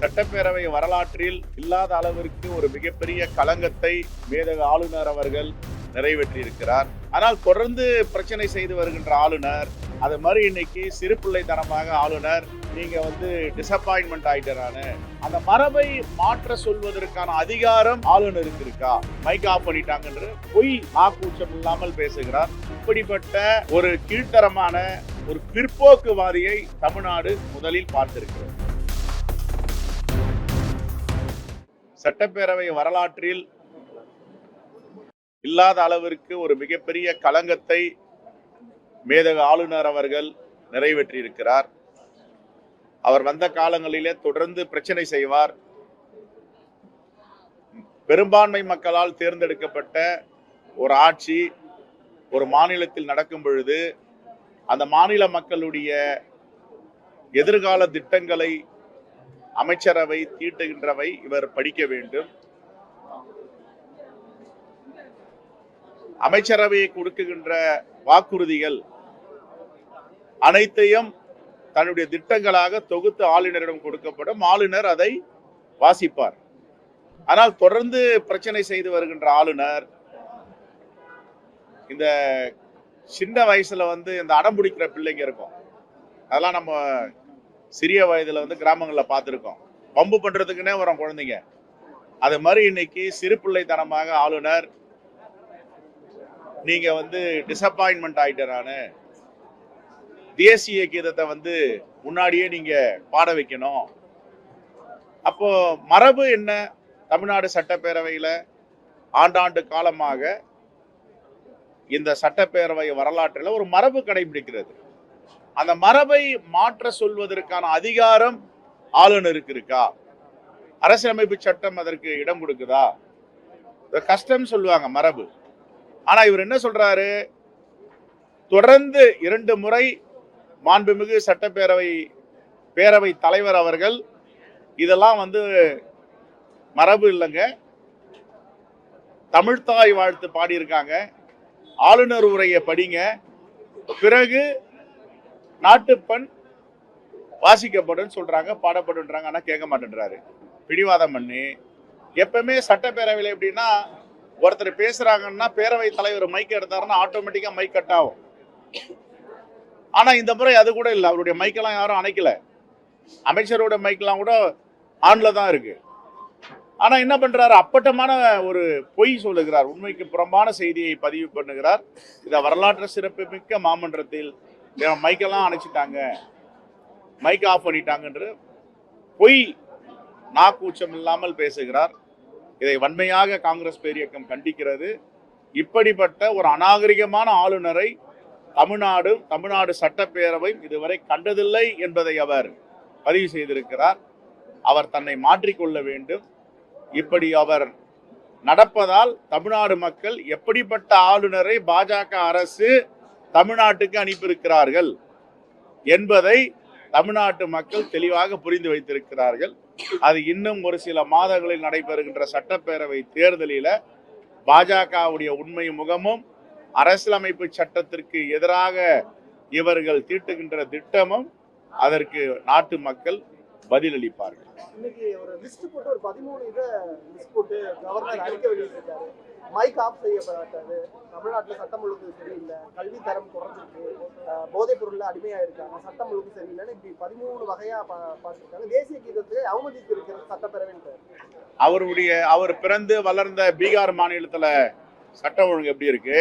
சட்டப்பேரவை வரலாற்றில் இல்லாத அளவிற்கு ஒரு மிகப்பெரிய களங்கத்தை மேதக ஆளுநர் அவர்கள் நிறைவேற்றியிருக்கிறார். ஆனால் தொடர்ந்து பிரச்சனை செய்து வருகின்ற ஆளுநர், அது மாதிரி இன்னைக்கு சிறுபிள்ளைத்தனமாக ஆளுநர் நீங்க டிசப்பாயின்மெண்ட் ஆயிட்டாரான அந்த மரபை மாற்ற சொல்வதற்கான அதிகாரம் ஆளுநருக்கு இருக்கா? மைக் ஆஃப் பண்ணிட்டாங்கன்ற பொய் ஆக்கூச்சம் இல்லாமல் பேசுகிறார். இப்படிப்பட்ட ஒரு கீழ்த்தரமான ஒரு பிற்போக்குவாதியை தமிழ்நாடு முதலில் பார்த்திருக்கிறது. சட்டப்பேரவை வரலாற்றில் இல்லாத அளவிற்கு ஒரு மிகப்பெரிய களங்கத்தை மேதக ஆளுநர் அவர்கள் நிறைவேற்றியிருக்கிறார். அவர் வந்த காலங்களிலே தொடர்ந்து பிரச்சனை செய்வார். பெரும்பான்மை மக்களால் தேர்ந்தெடுக்கப்பட்ட ஒரு ஆட்சி ஒரு மாநிலத்தில் நடக்கும் பொழுது அந்த மாநில மக்களுடைய எதிர்கால திட்டங்களை அமைச்சரவை தீட்டுகின்றவை இவர் படிக்க வேண்டும். அமைச்சரவையை கொடுக்குகின்ற வாக்குறுதிகள் அனைத்தையும் தன்னுடைய திட்டங்களாக தொகுத்து ஆளுநரிடம் கொடுக்கப்படும். ஆளுநர் அதை வாசிப்பார். ஆனால் தொடர்ந்து பிரச்சனை செய்து வருகின்ற ஆளுநர் இந்த சின்ன வயசுல இந்த அடம் பிடிக்கிற பிள்ளைங்க இருக்கும். அதெல்லாம் நம்ம சிறிய வயதுல கிராமங்களில் பார்த்துருக்கோம். பம்பு பண்றதுக்குன்னே வரும் குழந்தைங்க. அது மாதிரி இன்னைக்கு சிறுபிள்ளைத்தனமாக ஆளுநர் நீங்க டிசப்பாயின்மெண்ட் ஆயிட்டாரான தேசிய கீதத்தை முன்னாடியே நீங்க பாட வைக்கணும். அப்போ மரபு என்ன? தமிழ்நாடு சட்டப்பேரவையில ஆண்டாண்டு காலமாக இந்த சட்டப்பேரவை வரலாற்றில் ஒரு மரபு கடைபிடிக்கிறது. அந்த மரபை மாற்ற சொல்வதற்கான அதிகாரம் ஆளுநருக்கு இருக்கா? அரசியலமைப்பு சட்டம் அதற்கு இடம் கொடுக்குதா? கஷ்டம் சொல்லுவாங்க மரபு. ஆனா இவர் என்ன சொல்றாரு? தொடர்ந்து 2 முறை மாண்புமிகு பேரவை தலைவர் அவர்கள் இதெல்லாம் மரபு இல்லைங்க, தமிழ்தாய் வாழ்த்து பாடியிருக்காங்க, ஆளுநர் உரையை படிங்க, பிறகு நாட்டுப்பண் வாசிக்கப்படும் சொல்றாங்க, பாடப்படுன்றாங்க. ஆனா கேட்க மாட்டேன்றாரு. பிடிவாதம் பண்ணி எப்பவுமே சட்டப்பேரவையில் எப்படின்னா, ஒருத்தர் பேசுறாங்கன்னா பேரவை தலைவர் மைக் எடுத்தாருன்னா ஆட்டோமேட்டிக்கா மைக் கட் ஆகும். ஆனா இந்த முறை அது கூட இல்லை. அவருடைய மைக்கெல்லாம் யாரும் அணைக்கல. அமைச்சரோட மைக்கெல்லாம் கூட ஆன்ல தான் இருக்கு. ஆனா என்ன பண்றாரு? அப்பட்டமான ஒரு பொய் சொல்லுகிறார். உண்மைக்கு புறம்பான செய்தியை பதிவு பண்ணுகிறார். இத வரலாற்று சிறப்புமிக்க மாமன்றத்தில் மைக்கெல்லாம் அணைச்சிட்டாங்க, மைக் ஆஃப் பண்ணிட்டாங்கன்ற பொய் நாக்கூச்சம் இல்லாமல் பேசுகிறார். இதை வன்மையாக காங்கிரஸ் பேரியக்கம் கண்டிக்கிறது. இப்படிப்பட்ட ஒரு அநாகரிகமான ஆளுநரை தமிழ்நாடு சட்டப்பேரவை இதுவரை கண்டதில்லை என்பதை அவர் பதிவு செய்திருக்கிறார். அவர் தன்னை மாற்றிக்கொள்ள வேண்டும். இப்படி அவர் நடப்பதால் தமிழ்நாடு மக்கள் எப்படிப்பட்ட ஆளுநரை பாஜக அரசு தமிழ்நாட்டுக்கு அனுப்பியிருக்கிறார்கள் என்பதை தமிழ்நாட்டு மக்கள் தெளிவாக புரிந்து வைத்திருக்கிறார்கள். அது இன்னும் ஒரு சில மாதங்களில் நடைபெறுகின்ற சட்டப்பேரவை தேர்தலில் பாஜகவுடைய உண்மை முகமும் அரசியலமைப்பு சட்டத்திற்கு எதிராக இவர்கள் தீட்டுகின்ற திட்டமும் அதற்கு நாட்டு மக்கள் பதிலளிப்பார்கள். இன்னைக்கு ஒரு லிஸ்ட் போட்டு ஒரு 13 லிஸ்ட் போட்டு கவர்னர் அறிக்கை வெளியிட்டிருக்காரு. மைக் ஆஃப் செய்யப்படாது, தமிழ்நாட்டில் சட்டம் ஒழுங்கு சரியில்லை, கல்வி தரம் குறைஞ்சிருக்கு, போதைப் பொருள்ல அடிமையா இருக்காங்க, சட்டம் ஒழுங்கு சரியில்லைன்னு இப்படி 13 வகையா பார்த்துருக்காங்க. தேசிய கீதத்தை அவமதித்து இருக்கிறது சட்டப்பேரவை. அவர் பிறந்து வளர்ந்த பீகார் மாநிலத்துல சட்டம் ஒழுங்கு எப்படி இருக்கு?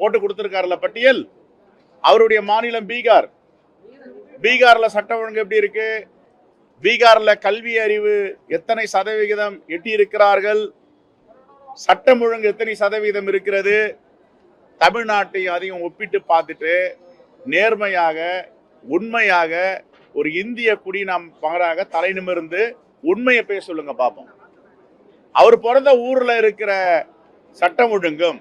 போட்டு கொடுத்திருக்காருல பட்டியல். அவருடைய மாநிலம் பீகார். பீகார்ல சட்டம் ஒழுங்கு எப்படி இருக்கு? பீகார்ல கல்வி அறிவு எத்தனை சதவிகிதம் எட்டி இருக்கிறார்கள்? சட்டம் ஒழுங்கு எத்தனை சதவீதம் இருக்கிறது? தமிழ்நாட்டையும் அதையும் ஒப்பிட்டு பார்த்துட்டு நேர்மையாக உண்மையாக ஒரு இந்திய குடிநம் மகனாக தலை நிமிர்ந்து உண்மையை பேச சொல்லுங்க பார்ப்போம். அவர் பிறந்த ஊர்ல இருக்கிற சட்டம் ஒழுங்கும்,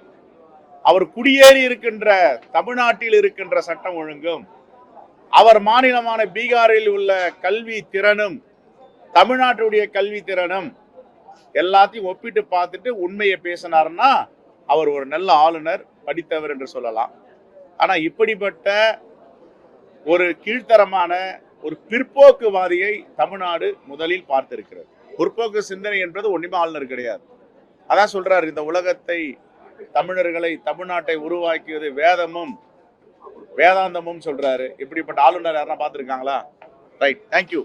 அவர் குடியேறி இருக்கின்ற தமிழ்நாட்டில் இருக்கின்ற சட்டம் ஒழுங்கும், அவர் மாநிலமான பீகாரில் உள்ள கல்வி திறனும் தமிழ்நாட்டுடைய கல்வி திறனும் எல்லாத்தையும் ஒப்பிட்டு பார்த்துட்டு உண்மையை பேசினார்னா அவர் ஒரு நல்ல ஆளுநர், படித்தவர் என்று சொல்லலாம். ஆனா இப்படிப்பட்ட ஒரு கீழ்த்தரமான ஒரு பிற்போக்குவாதியை தமிழ்நாடு முதலில் பார்த்திருக்கிறது. முற்போக்கு சிந்தனை என்பது ஒண்ணுமே ஆளுநர் கிடையாது. அதான் சொல்றாரு, இந்த உலகத்தை, தமிழர்களை, தமிழ்நாட்டை உருவாக்கியது வேதமும் வேதாந்தமும் சொல்றாரு. இப்படிப்பட்ட ஆளுநர் யாரா பார்த்திருக்காங்களா? Right, thank you.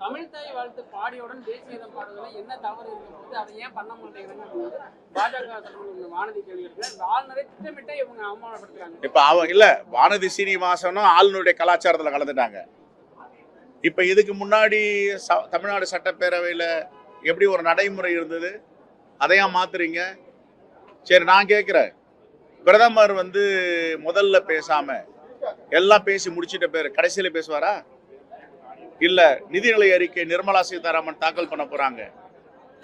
தமிழ் தாய் வாழ்த்து பாடியுடன் தேசிய கீதம் பாடுவதில் என்ன தவறு இருக்கிறது, அதை ஏன் பண்ண மாட்டேங்கிறாங்க பாஜக வானதி கேள்வி இருக்கு. இந்த ஆளுநரை திட்டமிட்டே இவங்க அவமானப்படுத்துறாங்க. இப்ப இல்ல, வானதி சீனிவாசனும் ஆளுநருடைய கலாச்சாரத்துல கலந்துட்டாங்க. இப்ப இதுக்கு முன்னாடி தமிழ்நாடு சட்டப்பேரவையில எப்படி ஒரு நடைமுறை இருந்தது, அதையா மாத்துறீங்க? சரி, நான் கேட்கிறேன், பிரதமர் முதல்ல பேசாம எல்லாம் பேசி முடிச்சிட்ட பேரு கடைசியில பேசுவாரா? இல்ல, நிதிநிலை அறிக்கை நிர்மலா சீதாராமன் தாக்கல் பண்ண போறாங்க,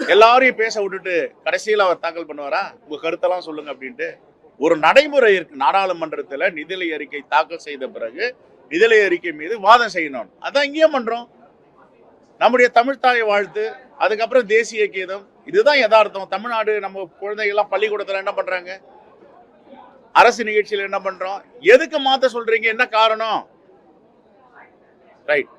எல்லாரையும் பேச விட்டுட்டு கடைசியில் அவர் தாக்கல் பண்ணுவாரா? உங்க கருத்தெல்லாம் சொல்லுங்க அப்படின்ட்டு ஒரு நடைமுறை இருக்கு. நாடாளுமன்றத்துல நிதிநிலை அறிக்கை தாக்கல் செய்த பிறகு நிதிநிலை அறிக்கை மீது வாதம் செய்யணும். அதான் இங்கேயும் பண்றோம். நம்முடைய தமிழ் தாய் வாழ்த்து, அதுக்கப்புறம் தேசிய கீதம், இதுதான் யதார்த்தம். தமிழ்நாடு நம்ம குழந்தைகள்லாம் பள்ளிக்கூடத்துல என்ன பண்றாங்க, அரசு நிகழ்ச்சியில் என்ன பண்றோம், எதுக்கு மாத்த சொல்றீங்க, என்ன காரணம்? ரைட்.